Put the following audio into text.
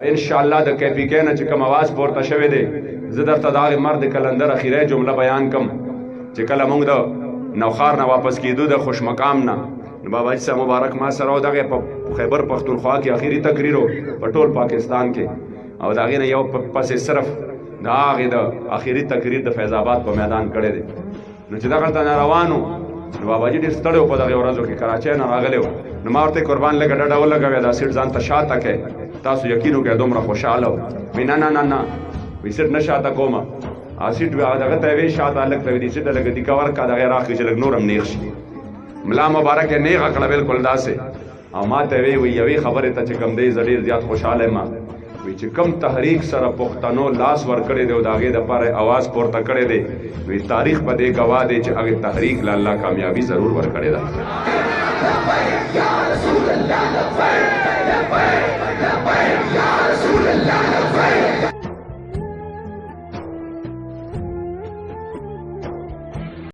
ان شاء الله د کیپی کې نه چې کوم आवाज پورته شوی دی زه درته دا مرد کلندر اخیره جمله بیان کم چې کله موږ د نوخار نه واپس کیدو د خوش مقام نه بابا جی صاحب مبارک ما سره او دغه په خیبر پختونخوا کې اخیری تقریر په ټول پاکستان کې او دغه نه یو پس صرف دا هغه د اخیری تقریر د فیض آباد په میدان کړی دی نو چې دغه ته روانو نو بابا جی ډېر ستړی په دغه ورځو کې کراچۍ نه راغلی نو ما ورته قربان لږه ډډه ولګوې دا سیټ ځان ته شاته کړې تاسو یقین وکړئ دومره خوشحاله وي نه نه نه نه وایي سیټ نه شاته کومه سیټ دغه ته وی شاته هلک ته دې سیټ لږ دیکه ورکړه دغه راکړي چې لږ نور هم نیغ شي ملا مبارک یې نیغه کړه بلکل داسې او ما ته وی یوې خبرې ته چې کوم دی زه ډېر زیات خوشحاله یم وی چې کم تحریک سره پښتنو لاس ورکړی دی او د هغې دپاره اواز پورته کړی دی وی تاریخ په دې ګواه دی چې هغې تحریک له الله کامیابي ضرور ورکړې ده لبیک یا رسول اللہ لبیک لبیک لبیک یا